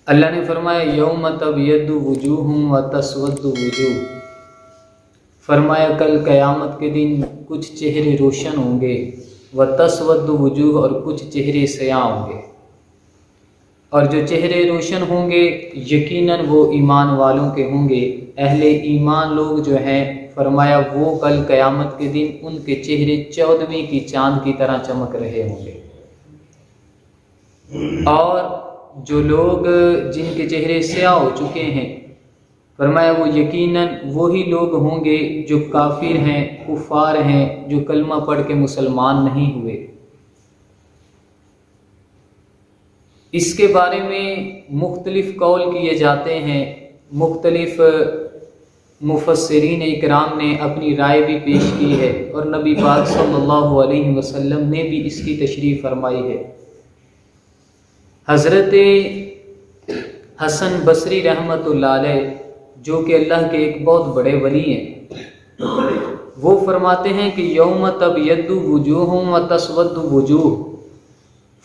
اللہ نے فرمایا یوم تبیض وجوہ و تسود وجوہ، فرمایا کل قیامت کے دن کچھ چہرے روشن ہوں گے، و تسود وجوہ، اور کچھ چہرے سیاہ ہوں گے۔ اور جو چہرے روشن ہوں گے یقیناً وہ ایمان والوں کے ہوں گے، اہل ایمان لوگ جو ہیں، فرمایا وہ کل قیامت کے دن ان کے چہرے 14ویں کی چاند کی طرح چمک رہے ہوں گے۔ اور جو لوگ جن کے چہرے سیاہ ہو چکے ہیں، فرمایا وہ یقیناً وہی لوگ ہوں گے جو کافر ہیں، کفار ہیں، جو کلمہ پڑھ کے مسلمان نہیں ہوئے۔ اس کے بارے میں مختلف قول کیے جاتے ہیں، مختلف مفسرین اکرام نے اپنی رائے بھی پیش کی ہے، اور نبی پاک صلی اللہ علیہ وسلم نے بھی اس کی تشریح فرمائی ہے۔ حضرت حسن بصری رحمۃ اللہ علیہ، جو کہ اللہ کے ایک بہت بڑے ولی ہیں، وہ فرماتے ہیں کہ یوم تبیض وجوہ و تسود وجوہ،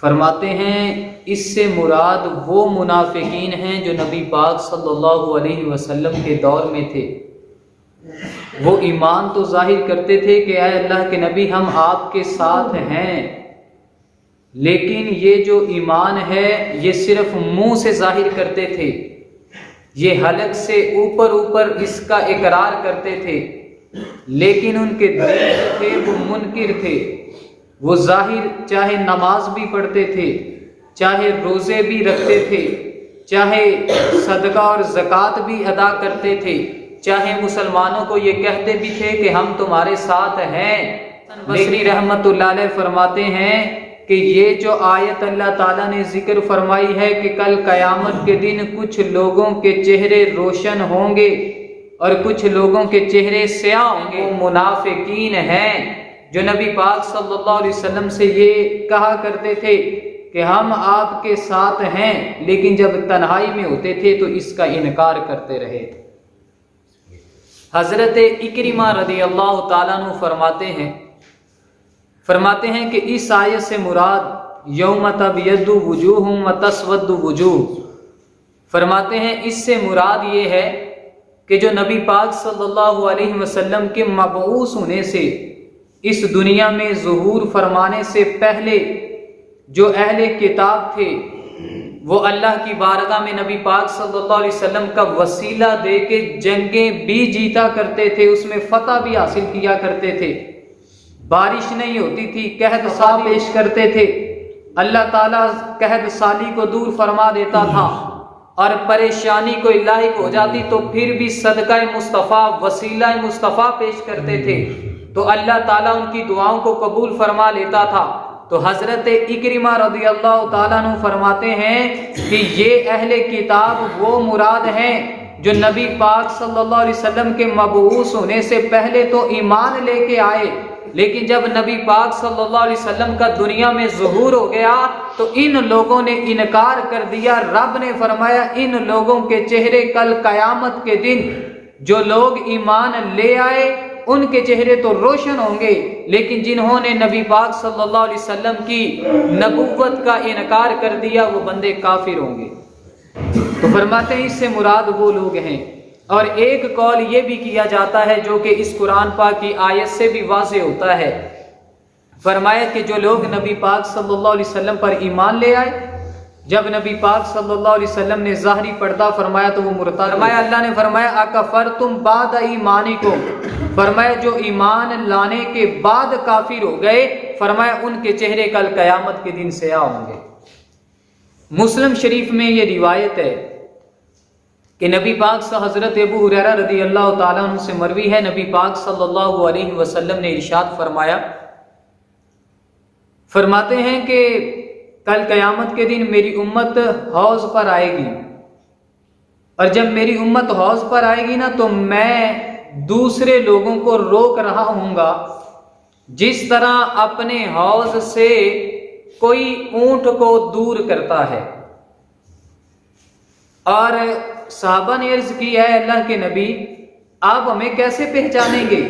فرماتے ہیں اس سے مراد وہ منافقین ہیں جو نبی پاک صلی اللہ علیہ وسلم کے دور میں تھے۔ وہ ایمان تو ظاہر کرتے تھے کہ اے اللہ کے نبی ہم آپ کے ساتھ ہیں، لیکن یہ جو ایمان ہے یہ صرف منہ سے ظاہر کرتے تھے، یہ حلق سے اوپر اس کا اقرار کرتے تھے، لیکن ان کے دل تھے وہ منکر تھے۔ وہ ظاہر چاہے نماز بھی پڑھتے تھے، چاہے روزے بھی رکھتے تھے، چاہے صدقہ اور زکوٰۃ بھی ادا کرتے تھے، چاہے مسلمانوں کو یہ کہتے بھی تھے کہ ہم تمہارے ساتھ ہیں۔ بصری رحمت اللہ علیہ فرماتے ہیں کہ یہ جو آیت اللہ تعالیٰ نے ذکر فرمائی ہے کہ کل قیامت کے دن کچھ لوگوں کے چہرے روشن ہوں گے اور کچھ لوگوں کے چہرے سیاہ ہوں گے، وہ منافقین ہیں جو نبی پاک صلی اللہ علیہ وسلم سے یہ کہا کرتے تھے کہ ہم آپ کے ساتھ ہیں، لیکن جب تنہائی میں ہوتے تھے تو اس کا انکار کرتے رہے۔ حضرت اکرمہ رضی اللہ تعالیٰ عنہ فرماتے ہیں کہ اس آیت سے مراد یوم تبیض وجوہ و تسود وجوہ، فرماتے ہیں اس سے مراد یہ ہے کہ جو نبی پاک صلی اللہ علیہ وسلم کے مبعوث ہونے سے، اس دنیا میں ظہور فرمانے سے پہلے جو اہل کتاب تھے وہ اللہ کی بارگاہ میں نبی پاک صلی اللہ علیہ وسلم کا وسیلہ دے کے جنگیں بھی جیتا کرتے تھے، اس میں فتح بھی حاصل کیا کرتے تھے، بارش نہیں ہوتی تھی قحط سا پیش کرتے تھے، اللہ تعالیٰ قحط سالی کو دور فرما دیتا تھا، اور پریشانی کوئی لاحق ہو جاتی تو پھر بھی صدقہ مصطفیٰ وسیلہ مصطفیٰ پیش کرتے تھے تو اللہ تعالیٰ ان کی دعاؤں کو قبول فرما لیتا تھا۔ تو حضرت اکرمہ رضی اللہ تعالیٰ عنہ فرماتے ہیں کہ یہ اہل کتاب وہ مراد ہیں جو نبی پاک صلی اللہ علیہ وسلم کے مبعوث ہونے سے پہلے تو ایمان لے کے آئے، لیکن جب نبی پاک صلی اللہ علیہ وسلم کا دنیا میں ظہور ہو گیا تو ان لوگوں نے انکار کر دیا۔ رب نے فرمایا ان لوگوں کے چہرے کل قیامت کے دن، جو لوگ ایمان لے آئے ان کے چہرے تو روشن ہوں گے، لیکن جنہوں نے نبی پاک صلی اللہ علیہ وسلم کی نبوت کا انکار کر دیا وہ بندے کافر ہوں گے۔ تو فرماتے ہیں اس سے مراد وہ لوگ ہیں۔ اور ایک قول یہ بھی کیا جاتا ہے جو کہ اس قرآن پاک کی آیت سے بھی واضح ہوتا ہے، فرمایا کہ جو لوگ نبی پاک صلی اللہ علیہ وسلم پر ایمان لے آئے، جب نبی پاک صلی اللہ علیہ وسلم نے ظاہری پردہ فرمایا تو وہ مرتد، فرمایا اللہ نے فرمایا اکفرتم بعد ایمانکم، فرمایا جو ایمان لانے کے بعد کافر ہو گئے، فرمایا ان کے چہرے کل قیامت کے دن سیاہ ہوں گے۔ مسلم شریف میں یہ روایت ہے کہ نبی پاک سے حضرت ابو ہریرہ رضی اللہ تعالیٰ عنہ سے مروی ہے، نبی پاک صلی اللہ علیہ وسلم نے ارشاد فرماتے ہیں کہ کل قیامت کے دن میری امت حوض پر آئے گی، اور جب میری امت حوض پر آئے گی نا تو میں دوسرے لوگوں کو روک رہا ہوں گا جس طرح اپنے حوض سے کوئی اونٹ کو دور کرتا ہے۔ اور صحابہ نے عرض کی ہے اللہ کے نبی آپ ہمیں کیسے پہچانیں گے،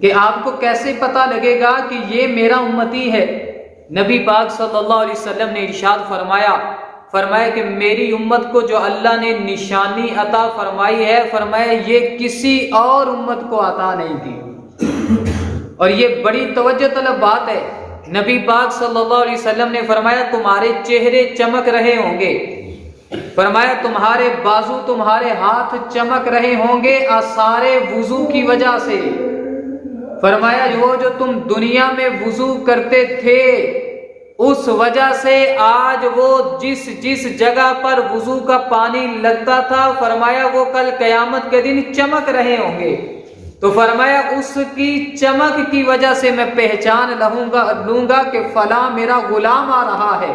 کہ آپ کو کیسے پتہ لگے گا کہ یہ میرا امتی ہے؟ نبی پاک صلی اللہ علیہ وسلم نے ارشاد فرمایا فرمایا کہ میری امت کو جو اللہ نے نشانی عطا فرمائی ہے، فرمایا یہ کسی اور امت کو عطا نہیں کی۔ اور یہ بڑی توجہ طلب بات ہے۔ نبی پاک صلی اللہ علیہ وسلم نے فرمایا تمہارے چہرے چمک رہے ہوں گے، فرمایا تمہارے بازو تمہارے ہاتھ چمک رہے ہوں گے آثار وضو کی وجہ سے۔ فرمایا وہ جو تم دنیا میں وضو کرتے تھے اس وجہ سے آج وہ جس جگہ پر وضو کا پانی لگتا تھا، فرمایا وہ کل قیامت کے دن چمک رہے ہوں گے۔ تو فرمایا اس کی چمک کی وجہ سے میں پہچان لوں گا کہ فلاں میرا غلام آ رہا ہے،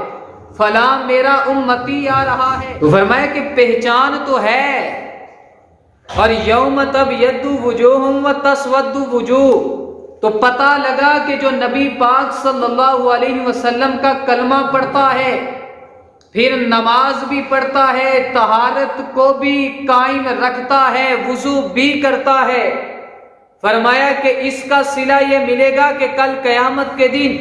فلاں میرا امتی آ رہا ہے۔ تو فرمایا کہ پہچان تو ہے۔ اور یوم تبیض وجوہ وتسود وجوہ، تو پتہ لگا کہ جو نبی پاک صلی اللہ علیہ وسلم کا کلمہ پڑھتا ہے، پھر نماز بھی پڑھتا ہے، طہارت کو بھی قائم رکھتا ہے، وضو بھی کرتا ہے، فرمایا کہ اس کا صلہ یہ ملے گا کہ کل قیامت کے دن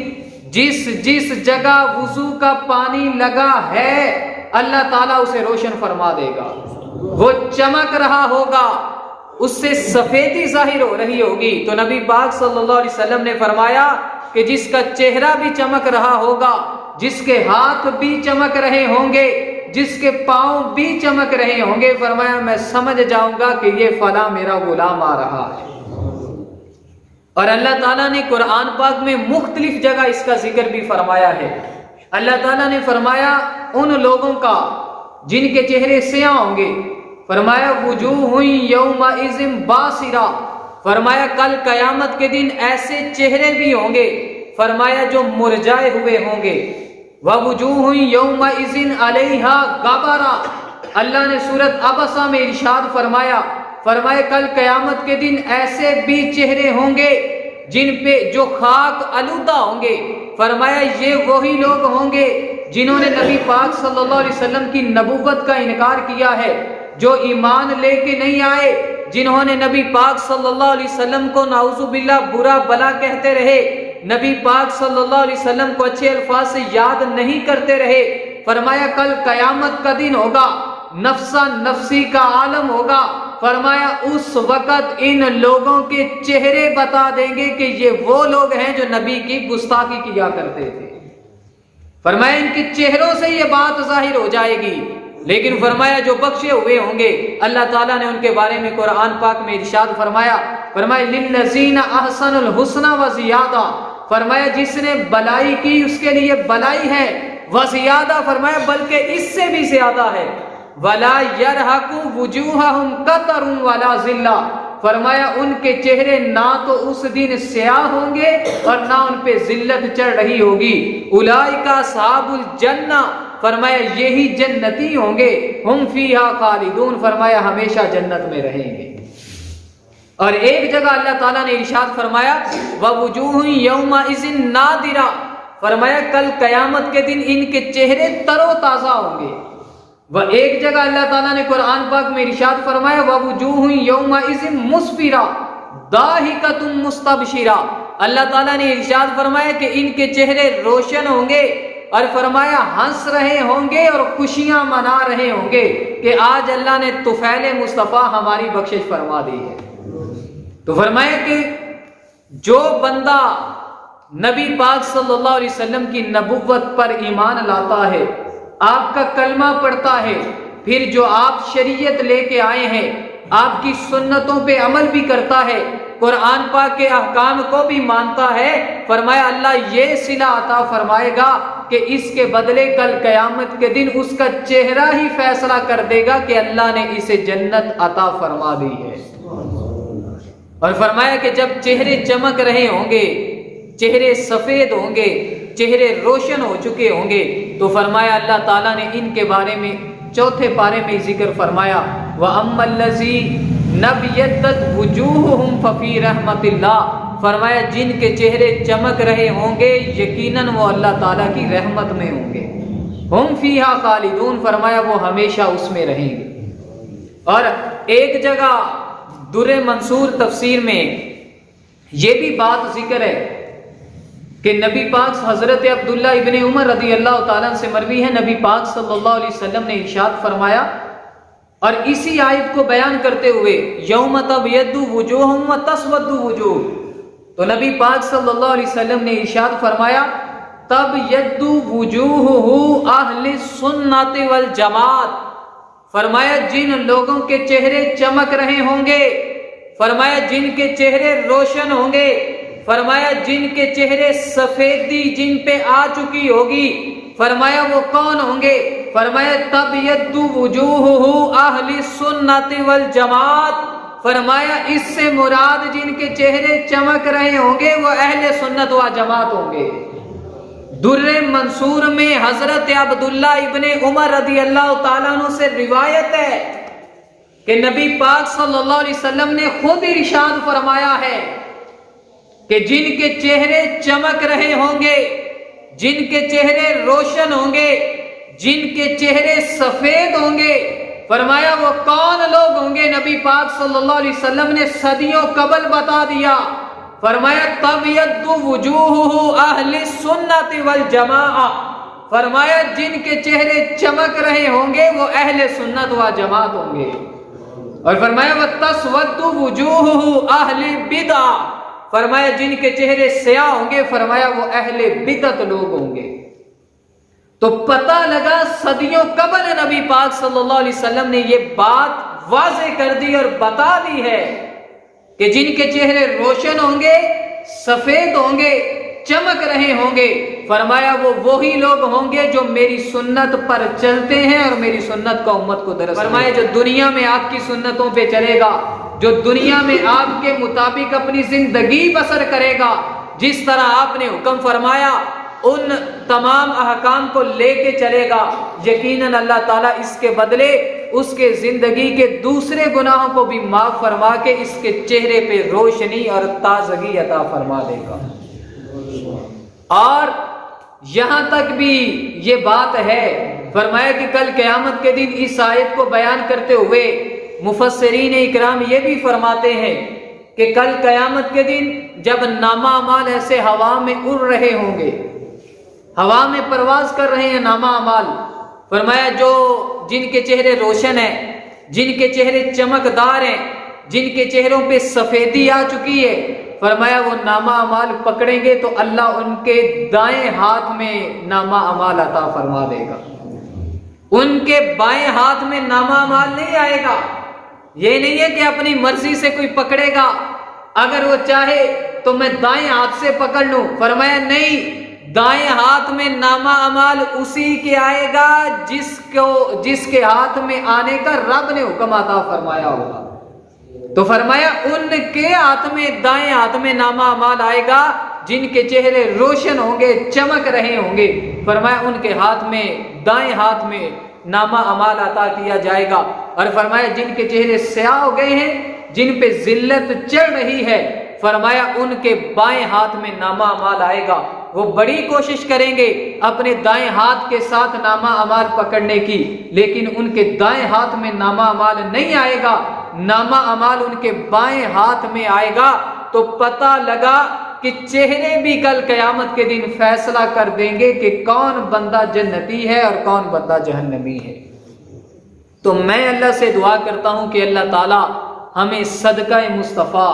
جس جگہ وضو کا پانی لگا ہے اللہ تعالیٰ اسے روشن فرما دے گا، وہ چمک رہا ہوگا، اس سے سفیدی ظاہر ہو رہی ہوگی۔ تو نبی پاک صلی اللہ علیہ وسلم نے فرمایا کہ جس کا چہرہ بھی چمک رہا ہوگا، جس کے ہاتھ بھی چمک رہے ہوں گے، جس کے پاؤں بھی چمک رہے ہوں گے، فرمایا میں سمجھ جاؤں گا کہ یہ فلاں میرا غلام آ رہا ہے۔ اور اللہ تعالیٰ نے قرآن پاک میں مختلف جگہ اس کا ذکر بھی فرمایا ہے۔ اللہ تعالیٰ نے فرمایا ان لوگوں کا جن کے چہرے سیاہ ہوں گے، فرمایا وجوہ یومئذ باسرہ، فرمایا کل قیامت کے دن ایسے چہرے بھی ہوں گے، فرمایا جو مرجھائے ہوئے ہوں گے، ووجوہ یومئذ علیہا غبرہ، اللہ نے سورۃ عبسہ میں ارشاد فرمایا کل قیامت کے دن ایسے بھی چہرے ہوں گے جن پہ جو خاک آلودہ ہوں گے، فرمایا یہ وہی لوگ ہوں گے جنہوں نے نبی پاک صلی اللہ علیہ وسلم کی نبوت کا انکار کیا ہے، جو ایمان لے کے نہیں آئے، جنہوں نے نبی پاک صلی اللہ علیہ وسلم کو نعوذ باللہ برا بلا کہتے رہے، نبی پاک صلی اللہ علیہ وسلم کو اچھے الفاظ سے یاد نہیں کرتے رہے، فرمایا کل قیامت کا دن ہوگا، نفسا نفسی کا عالم ہوگا، فرمایا اس وقت ان لوگوں کے چہرے بتا دیں گے کہ یہ وہ لوگ ہیں جو نبی کی گستاخی کیا کرتے تھے، فرمایا ان کے چہروں سے یہ بات ظاہر ہو جائے گی۔ لیکن فرمایا جو بخشے ہوئے ہوں گے اللہ تعالیٰ نے ان کے بارے میں قرآن پاک میں ارشاد فرمایا للذین احسنوا الحسنی وزیادہ، فرمایا جس نے بلائی کی اس کے لیے بلائی ہے، وزیادہ فرمایا بلکہ اس سے بھی زیادہ ہے، ولا یرحق وجوہہم قتر ولا ذلہ، فرمایا ان کے چہرے نہ تو اس دن سیاہ ہوں گے اور نہ ان پہ ذلت چڑھ رہی ہوگی، اولئک اصحاب الجنہ، فرمایا یہی جنتی ہوں گے، ہم فیہا خالدون، فرمایا ہمیشہ جنت میں رہیں گے۔ اور ایک جگہ اللہ تعالیٰ نے ارشاد فرمایا وَوُجُوهٌ يَوْمَئِذٍ نَادِرَةٌ، فرمایا کل قیامت کے دن ان کے چہرے تر و تازہ ہوں گے۔ وہ ایک جگہ اللہ تعالیٰ نے قرآن پاک میں ارشاد فرمایا وَوُجُوهٌ يَوْمَئِذٍ مُسْفِرَةٌ ضَاحِكَةٌ مُسْتَبْشِرَةٌ، اللہ تعالیٰ نے ارشاد فرمایا کہ ان کے چہرے روشن ہوں گے اور فرمایا ہنس رہے ہوں گے اور خوشیاں منا رہے ہوں گے کہ آج اللہ نے طفیل مصطفیٰ ہماری بخشش فرما دی ہے۔ تو فرمایا کہ جو بندہ نبی پاک صلی اللہ علیہ وسلم کی نبوت پر ایمان لاتا ہے، آپ کا کلمہ پڑھتا ہے، پھر جو آپ شریعت لے کے آئے ہیں آپ کی سنتوں پہ عمل بھی کرتا ہے، قرآن پاک کے احکام کو بھی مانتا ہے، فرمایا اللہ یہ صلہ عطا فرمائے گا کہ اس کے بدلے کل قیامت کے دن اس کا چہرہ ہی فیصلہ کر دے گا کہ اللہ نے اسے جنت عطا فرما دی ہے۔ اور فرمایا کہ جب چہرے چمک رہے ہوں گے، چہرے سفید ہوں گے، چہرے روشن ہو چکے ہوں گے، تو فرمایا اللہ تعالیٰ نے ان کے بارے میں چوتھے پارے میں ذکر فرمایا وَأَمَّا الَّذِينَ ابْيَضَّتْ وُجُوهُهُمْ فَفِي رَحْمَةِ اللَّهِ، فرمایا جن کے چہرے چمک رہے ہوں گے یقیناً وہ اللہ تعالیٰ کی رحمت میں ہوں گے، ہم فیہا خالدون، فرمایا وہ ہمیشہ اس میں رہیں گے۔ اور ایک جگہ در منصور تفسیر میں یہ بھی بات ذکر ہے کہ نبی پاک حضرت عبداللہ ابن عمر رضی اللہ تعالیٰ سے مروی ہے، نبی پاک صلی اللہ علیہ وسلم نے ارشاد فرمایا، اور اسی آیت کو بیان کرتے ہوئے یوم تبیض وجوہ وتسود وجوہ، تو نبی پاک صلی اللہ علیہ وسلم نے ارشاد فرمایا تبیض وجوہ اہل السنت والجماعت، فرمایا جن لوگوں کے چہرے چمک رہے ہوں گے، فرمایا جن کے چہرے روشن ہوں گے، فرمایا جن کے چہرے سفیدی جن پہ آ چکی ہوگی، فرمایا وہ کون ہوں گے؟ فرمایا تبیض وجوہ اہل السنت والجماعت، فرمایا اس سے مراد جن کے چہرے چمک رہے ہوں گے وہ اہل سنت و جماعت ہوں گے۔ در منصور میں حضرت عبداللہ ابن عمر رضی اللہ تعالیٰ عنہ سے روایت ہے کہ نبی پاک صلی اللہ علیہ وسلم نے خود ارشاد فرمایا ہے کہ جن کے چہرے چمک رہے ہوں گے، جن کے چہرے روشن ہوں گے، جن کے چہرے سفید ہوں گے، فرمایا وہ کون لوگ ہوں گے؟ نبی پاک صلی اللہ علیہ وسلم نے صدیوں قبل بتا دیا، فرمایا تبیض وجوہ اہل السنت والجماعہ، فرمایا جن کے چہرے چمک رہے ہوں گے وہ اہل سنت و جماعت ہوں گے، اور فرمایا وتسود وجوہ اہل بدع، فرمایا جن کے چہرے سیاہ ہوں گے، فرمایا وہ اہل بدعت لوگ ہوں گے۔ تو پتہ لگا صدیوں قبل نبی پاک صلی اللہ علیہ وسلم نے یہ بات واضح کر دی اور بتا دی ہے کہ جن کے چہرے روشن ہوں گے، سفید ہوں گے، چمک رہے ہوں گے، فرمایا وہ وہی لوگ ہوں گے جو میری سنت پر چلتے ہیں اور میری سنت کا امت کو درس۔ فرمایا جو دنیا میں آپ کی سنتوں پہ چلے گا، جو دنیا میں آپ کے مطابق اپنی زندگی بسر کرے گا، جس طرح آپ نے حکم فرمایا ان تمام احکام کو لے کے چلے گا، یقیناً اللہ تعالیٰ اس کے بدلے اس کے زندگی کے دوسرے گناہوں کو بھی معاف فرما کے اس کے چہرے پہ روشنی اور تازگی عطا فرما دے گا۔ اور یہاں تک بھی یہ بات ہے، فرمایا کہ کل قیامت کے دن اس آیت کو بیان کرتے ہوئے مفسرین اکرام یہ بھی فرماتے ہیں کہ کل قیامت کے دن جب نامہ اعمال ایسے ہوا میں اڑ رہے ہوں گے، ہوا میں پرواز کر رہے ہیں نامہ اعمال، فرمایا جو جن کے چہرے روشن ہیں، جن کے چہرے چمکدار ہیں، جن کے چہروں پہ سفیدی آ چکی ہے، فرمایا وہ نامہ اعمال پکڑیں گے تو اللہ ان کے دائیں ہاتھ میں نامہ اعمال عطا فرما دے گا، ان کے بائیں ہاتھ میں نامہ اعمال نہیں آئے گا۔ یہ نہیں ہے کہ اپنی مرضی سے کوئی پکڑے گا، اگر وہ چاہے تو میں دائیں ہاتھ سے پکڑ لوں، فرمایا نہیں، دائیں ہاتھ میں نامہ اعمال اسی کے آئے گا جس کے ہاتھ میں آنے کا رب نے حکم عطا فرمایا ہوگا۔ تو فرمایا ان کے ہاتھ میں، دائیں ہاتھ میں نامہ اعمال آئے گا جن کے چہرے روشن ہوں گے، چمک رہے ہوں گے، فرمایا ان کے ہاتھ میں، دائیں ہاتھ میں نامہ اعمال عطا کیا جائے گا۔ اور فرمایا جن کے چہرے سیاہ ہو گئے ہیں، جن پہ ذلت چڑھ رہی ہے، فرمایا ان کے بائیں ہاتھ میں نامہ اعمال آئے گا، وہ بڑی کوشش کریں گے اپنے دائیں ہاتھ کے ساتھ نامہ اعمال پکڑنے کی، لیکن ان کے دائیں ہاتھ میں نامہ اعمال نہیں آئے گا، نامہ اعمال ان کے بائیں ہاتھ میں آئے گا۔ تو پتہ لگا کہ چہرے بھی کل قیامت کے دن فیصلہ کر دیں گے کہ کون بندہ جنتی ہے اور کون بندہ جہنمی ہے۔ تو میں اللہ سے دعا کرتا ہوں کہ اللہ تعالی ہمیں صدقہ مصطفیٰ،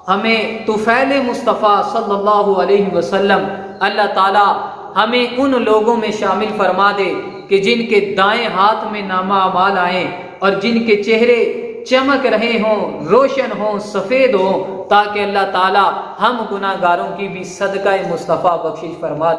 ہمیں طفیل مصطفیٰ صلی اللہ علیہ وسلم، اللہ تعالی ہمیں ان لوگوں میں شامل فرما دے کہ جن کے دائیں ہاتھ میں نامہ اعمال آئیں اور جن کے چہرے چمک رہے ہوں، روشن ہوں، سفید ہوں، تاکہ اللہ تعالی ہم گناہگاروں کی بھی صدقہ مصطفیٰ بخشش فرما دے۔